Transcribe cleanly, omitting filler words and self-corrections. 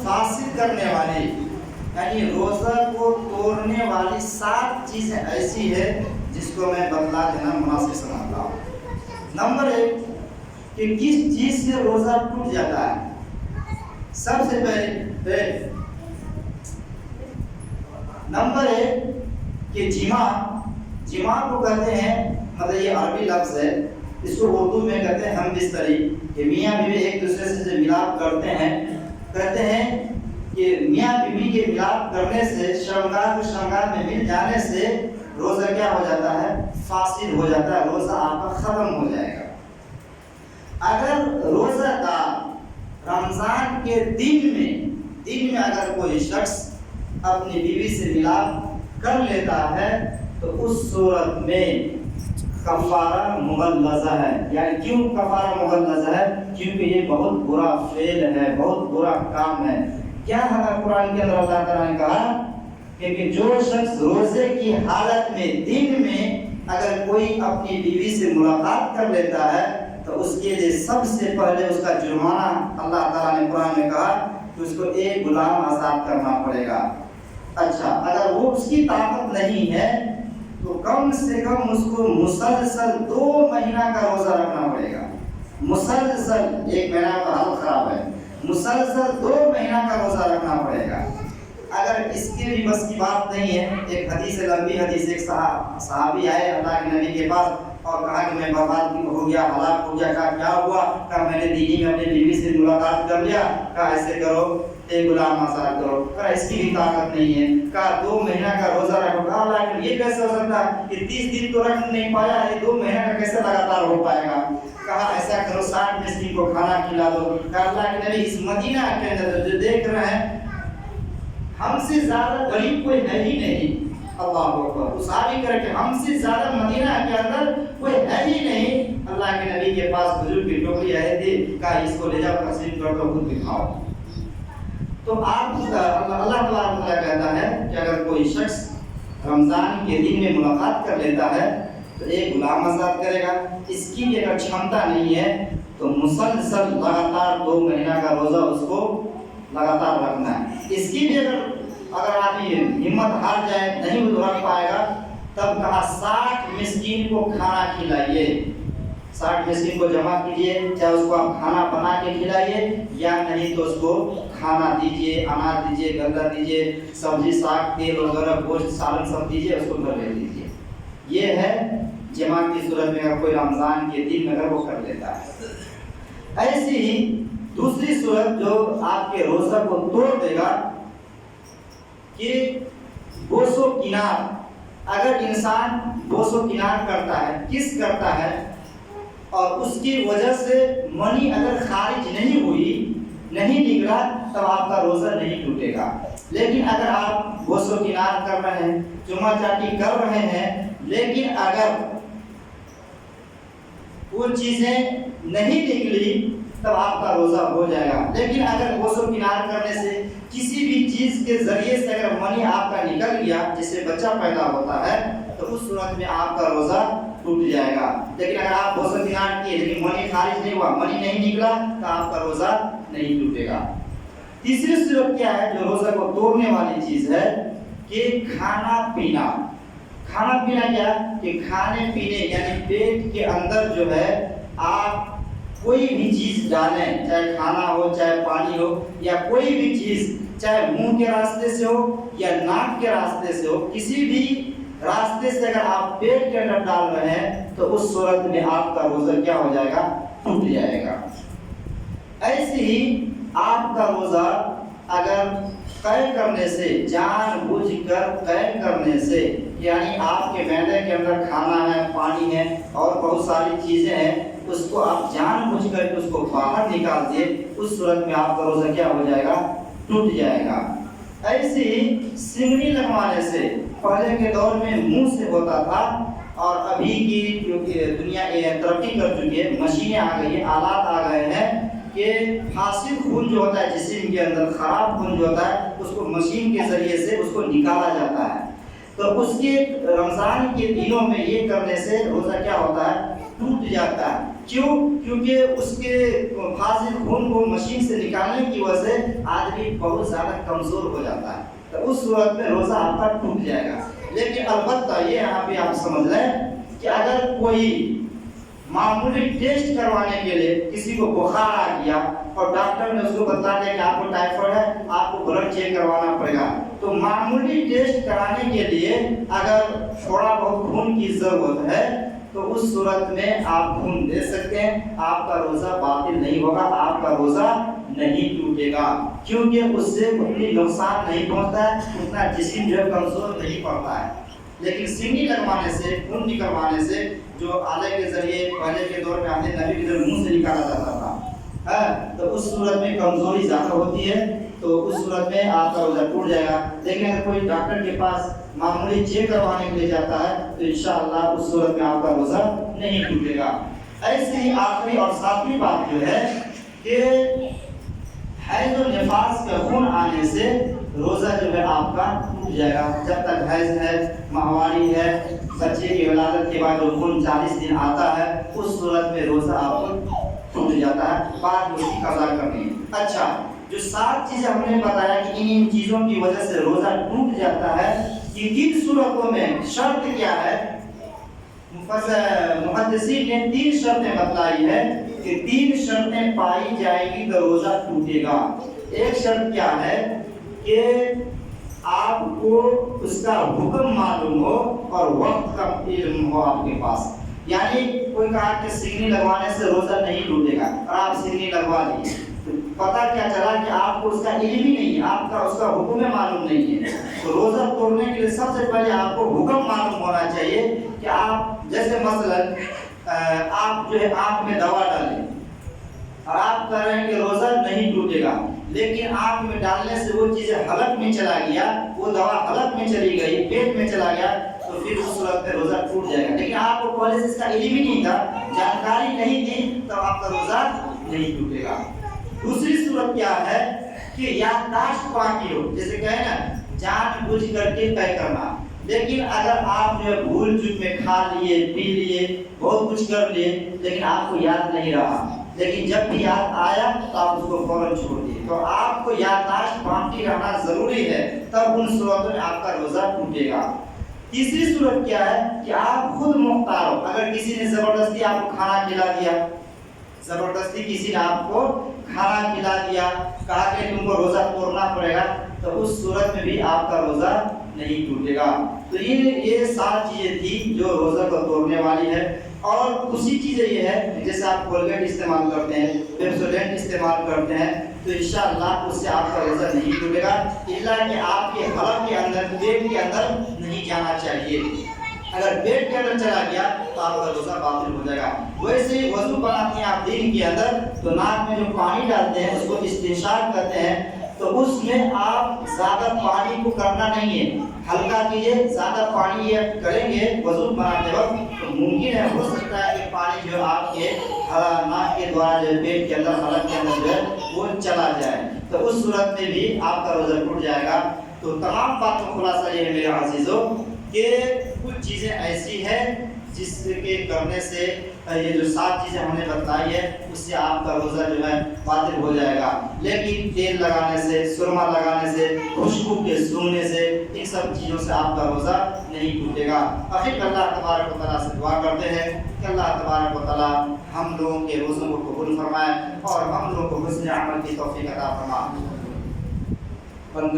فاسد کرنے والی یعنی روزہ کو توڑنے والی 7 چیزیں ایسی ہے جس کو میں بتلا دینا مناسب سمجھتا ہوں۔ نمبر 1 کہ کس چیز سے روزہ ٹوٹ جاتا ہے۔ سب سے پہلے نمبر 1 کہ جماع کو کہتے ہیں، مطلب یہ عربی لفظ ہے، اس کو اردو میں کہتے ہیں ہم بستری، کہ میاں بیوی ایک دوسرے سے جو ملاپ کرتے ہیں، کہتے ہیں کہ میاں بیوی کے ملاپ کرنے سے شرمگاہ میں مل جانے سے روزہ کیا ہو جاتا ہے؟ فاسد ہو جاتا ہے، روزہ آپ کا ختم ہو جائے گا۔ اگر روزہ دار رمضان کے دن میں اگر کوئی شخص اپنی بیوی سے ملاپ کر لیتا ہے تو اس صورت میں کفارہ مغلظہ ہے۔ یعنی کیوں کفارہ مغلظہ ہے؟ کیونکہ یہ بہت برا فعل ہے، بہت برا کام ہے۔ کیا ہے قرآن کے اندر اللہ تعالیٰ نے کہا کہ جو شخص روزے کی حالت میں دن میں اگر کوئی اپنی بیوی سے ملاقات کر لیتا ہے تو اس کے لیے سب سے پہلے اس کا جرمانہ اللہ تعالیٰ نے قرآن میں کہا کہ اس کو ایک غلام آزاد کرنا پڑے گا۔ اچھا، اگر وہ اس کی طاقت نہیں ہے تو کم سے کم اس کو مسلسل 2 مہینہ کا روزہ رکھنا پڑے گا۔ مسلسل 1 مہینہ کا حالت خراب ہے، مسلسل 2 مہینہ کا روزہ رکھنا پڑے گا۔ اگر اس کے بھی بس کی بات نہیں ہے، ایک حدیث لمبی حدیث، ایک صحابی آئے اللہ کے نبی کے پاس اور کہا کہ میں برباد ہو گیا، ہلاک ہو گیا۔ کہا کیا ہوا؟ کہا میں نے دینی میں اپنی بیوی سے ملاقات کر لیا۔ کہا ایسے کرو، ایک غلام آزاد کرو۔ کہا اس کی بھی طاقت نہیں ہے۔ کہا 2 مہینہ کا روزہ رکھو۔ کہا اللہ یہ کیسے ہو سکتا ہے کہ 30 دن تو رکھ نہیں پایا، یہ 2 مہینہ کا کیسے لگاتار ہو پائے گا؟ کہا ایسا کرو 60 مسکین کو کھانا کھلا دو۔ کہا اللہ کے نبی اس مدینہ کے اندر جو دیکھ رہے ہیں ہم سے زیادہ غریب کوئی ہے ہی نہیں۔ اللہ اکبر، وہ صحابی کرے کہ ہم سے زیادہ مدینہ کے اندر کوئی ہے ہی نہیں۔ اللہ کے نبی کے پاس بزرگ کی ٹوکری آئی تھی، کہا اس کو لے جاؤ تقسیم کر دو، خود بھی کھاؤ۔ تو آپ اللہ تعالیٰ کہتا ہے کہ اگر کوئی شخص رمضان کے دن میں ملاقات کر لیتا ہے تو ایک غلام آزاد کرے گا۔ اس کی بھی اگر چھمتا نہیں ہے تو مسلسل لگاتار 2 مہینہ کا روزہ اس کو لگاتار رکھنا ہے۔ اس کی بھی اگر آدمی ہمت ہار جائے، نہیں رکھ پائے گا، تب کہا 60 مسکین کو کھانا کھلائیے۔ 60 مسکین کو جمع کیجئے، چاہے اس کو آپ کھانا بنا کے کھلائیے یا نہیں تو اس کو کھانا دیجئے، اناج دیجئے، غلہ دیجئے، سبزی ساگ تیل وغیرہ گوشت سالن سب دیجئے، اس کو گھر لے دیجئے۔ یہ ہے جمع کی صورت میں اگر کوئی رمضان کے دن میں اگر وہ کر لیتا ہے۔ ایسی ہی دوسری صورت جو آپ کے روزہ کو توڑ دے گا کہ بوس و کنار، اگر انسان بوس و کنار کرتا ہے، کس کرتا ہے اور اس کی وجہ سے منی اگر خارج نہیں ہوئی، نہیں نکلا، تب آپ کا روزہ نہیں ٹوٹے گا۔ لیکن اگر آپ بوس و کنار کر رہے ہیں، چما چاٹی کر رہے ہیں، لیکن اگر وہ چیزیں نہیں نکلی تب آپ کا روزہ ہو جائے گا۔ لیکن اگر بوس و کنار کرنے سے کسی بھی چیز کے ذریعے سے اگر منی آپ کا نکل گیا، جس سے بچہ پیدا ہوتا ہے، تو اس صورت میں آپ کا روزہ ٹوٹ جائے گا۔ لیکن اگر آپ بوس و کنار کیے لیکن منی خارج نہیں ہوا، منی نہیں نکلا، تو آپ کا روزہ نہیں ٹوٹے گا۔ تیسری صورت کیا ہے جو روزہ کو توڑنے والی چیز ہے کہ کھانا پینا۔ کھانا پینا کیا کہ کھانے پینے یعنی پیٹ کے اندر جو ہے آپ کوئی بھی چیز ڈالیں، چاہے کھانا ہو، چاہے پانی ہو، یا کوئی بھی چیز چاہے منہ کے راستے سے ہو یا ناک کے راستے سے ہو، کسی بھی راستے سے اگر آپ پیٹ کے اندر ڈال رہے ہیں تو اس صورت میں آپ کا روزہ کیا ہو جائے گا؟ ٹوٹ جائے گا۔ ایسے ہی آپ کا روزہ اگر قے کرنے سے، جان بوجھ کر قے کرنے سے، یعنی آپ کے معدے کے اندر کھانا ہے، پانی ہے اور بہت ساری چیزیں ہیں، اس کو آپ جان بوجھ کر کے اس کو باہر نکال دیے، اس صورت میں آپ کا روزہ کیا ہو جائے گا؟ ٹوٹ جائے گا۔ ایسے ہی سنگڑی لگوانے سے، پہلے کے دور میں منہ سے ہوتا تھا اور ابھی کی کیونکہ دنیا ترقی کر چکی ہے، مشینیں آ گئی ہیں، آلات آ گئے ہیں کہ فاسد خون جو ہوتا ہے جسم کے اندر، خراب خون جو ہوتا ہے، اس کو مشین کے ذریعے سے اس کو نکالا جاتا ہے۔ تو اس کے رمضان کے دنوں میں یہ کرنے سے روزہ کیا ہوتا ہے؟ ٹوٹ جاتا ہے۔ کیوں؟ کیونکہ اس کے فاضل خون کو مشین سے نکالنے کی وجہ سے آدمی بہت زیادہ کمزور ہو جاتا ہے، تو اس صورت میں روزہ آپ کا ٹوٹ جائے گا۔ لیکن البتہ یہ یہاں پہ آپ سمجھ لیں کہ اگر کوئی معمولی ٹیسٹ کروانے کے لیے کسی کو بخار آ گیا اور ڈاکٹر نے اس کو بتا دیا کہ آپ کو ٹائیفائڈ ہے، آپ کو بلڈ چیک کروانا پڑے گا، تو معمولی ٹیسٹ کرانے کے لیے اگر تھوڑا بہت خون کی ضرورت ہے تو اس صورت میں آپ خون دے سکتے ہیں، آپ کا روزہ باطل نہیں ہوگا، آپ کا روزہ نہیں ٹوٹے گا، کیونکہ اس سے اتنی نقصان نہیں پہنچتا ہے، اتنا جسم جو کمزور نہیں پڑتا ہے۔ لیکن سینی لگوانے سے، خون نکلوانے سے، جو آلے کے ذریعے پہلے کے دور میں آتے نبی کے منہ سے نکالا جاتا تھا، تو اس صورت میں کمزوری زیادہ ہوتی ہے، تو اس صورت میں آپ کا روزہ ٹوٹ جائے گا۔ لیکن اگر کوئی ڈاکٹر کے پاس معمولی چیک کروانے کے لیے جاتا ہے تو انشاءاللہ اس صورت میں آپ کا روزہ نہیں ٹوٹے گا۔ ایسے ہی آخری اور ساتویں بات جو ہے کہ حیض و نفاس کا خون آنے سے روزہ جو ہے آپ کا ٹوٹ جائے گا۔ جب تک حیض ہے، ماہواری ہے، بچے کی ولادت کے بعد جو خون 40 دن آتا ہے، اس صورت میں روزہ آپ کو ٹوٹ جاتا ہے، بعد میں اس کی قضا کرنی ہے۔ اچھا، جو 7 چیزیں ہم نے بتایا کہ ان چیزوں کی وجہ سے روزہ ٹوٹ جاتا ہے، ان صورتوں میں شرط کیا ہے؟ محدثین نے 3 شرطیں بتلائی ہے کہ 3 شرطیں پائی جائیں گی تو روزہ ٹوٹے گا۔ ایک شرط کیا ہے کہ آپ کو اس کا حکم معلوم ہو اور وقت کا علم ہو آپ کے پاس۔ یعنی کوئی کہا کہ سگنی لگوانے سے روزہ نہیں ٹوٹے گا اور آپ سگنی لگوا لیے، پتہ کیا چلا کہ آپ کو اس کا علم ہی نہیں ہے، آپ کا اس کا حکم معلوم نہیں ہے، تو روزہ توڑنے کے لیے سب سے پہلے آپ کو حکم معلوم ہونا چاہیے کہ آپ جیسے مثلا آپ جو ہے آنکھ میں دوا ڈالیں اور آپ کہہ رہے ہیں کہ روزہ نہیں ٹوٹے گا، لیکن آنکھ میں ڈالنے سے وہ چیزیں حلق میں چلا گیا، وہ دوا حلق میں چلی گئی، پیٹ میں چلا گیا، تو پھر اس صورت میں روزہ ٹوٹ جائے گا۔ لیکن آپ کو پہلے سے اس کا علم ہی نہیں تھا، جانکاری نہیں تھی، تو آپ کا روزہ نہیں ٹوٹے گا۔ دوسری صورت کیا ہے کہ یادداشت باقی ہو، جیسے کہیں نا جان بوجھ کر کے طے کرنا، لیکن اگر آپ جو ہے بھول چوک میں کھا لیے، پی لیے، بہت کچھ کر لیے، لیکن آپ کو یاد نہیں رہا، لیکن جب بھی یاد آیا تو آپ اس کو فوراً چھوڑ دیے، تو آپ کو یادداشت باقی رہنا ضروری ہے، تب ان صورتوں میں آپ کا روزہ ٹوٹے گا۔ تیسری صورت کیا ہے کہ آپ خود مختار ہو، اگر کسی نے زبردستی آپ کو کھانا کھلا دیا، زبردستی کسی نے آپ کو کھانا کھلا دیا، کہا کہ تم کو روزہ توڑنا پڑے گا، تو اس صورت میں بھی آپ کا روزہ نہیں ٹوٹے گا۔ تو یہ 7 چیزیں تھی جو روزہ کو توڑنے والی ہے۔ اور دوسری چیز یہ ہے جیسے آپ کولگیٹ استعمال کرتے ہیں، پیپسوڈینٹ استعمال کرتے ہیں، تو انشاءاللہ اس سے آپ کا روزہ نہیں ٹوٹے گا، الا کہ آپ کے حلق کے اندر، پیٹ کے اندر نہیں جانا چاہیے۔ اگر پیٹ کے اندر چلا گیا تو آپ کا روزہ باطل ہو جائے گا۔ ویسے ہی وضو بناتے ہیں آپ دین کے اندر، تو ناک میں جو پانی ڈالتے ہیں اس کو استنشاق کرتے ہیں، تو اس میں آپ زیادہ پانی کو کرنا نہیں ہے، ہلکا کیجیے، زیادہ پانی یہ کریں گے وضو بناتے وقت تو ممکن ہے، ہو سکتا ہے کہ پانی جو آپ کے ناک کے دوارا جو پیٹ کے اندر، حلق کے اندر جو ہے وہ چلا جائے، تو اس صورت میں بھی آپ کا روزہ ٹوٹ جائے گا۔ تو تمام بات کا خلاصہ یہ ہے میرے عزیزوں کہ کچھ چیزیں ایسی ہیں جس کے کرنے سے یہ جو 7 چیزیں ہم نے بتلائی ہے اس سے آپ کا روزہ جو ہے باطل ہو جائے گا، لیکن تیل لگانے سے، سرما لگانے سے، خوشبو کے سونگنے سے، ان سب چیزوں سے آپ کا روزہ نہیں ٹوٹے گا۔ آخر اللہ تبارک و تعالیٰ سے دعا کرتے ہیں کہ اللہ تبارک و تعالیٰ ہم لوگوں کے روزوں کو قبول فرمائے اور ہم لوگوں کو حسن عمل کی توفیق عطا فرمائے۔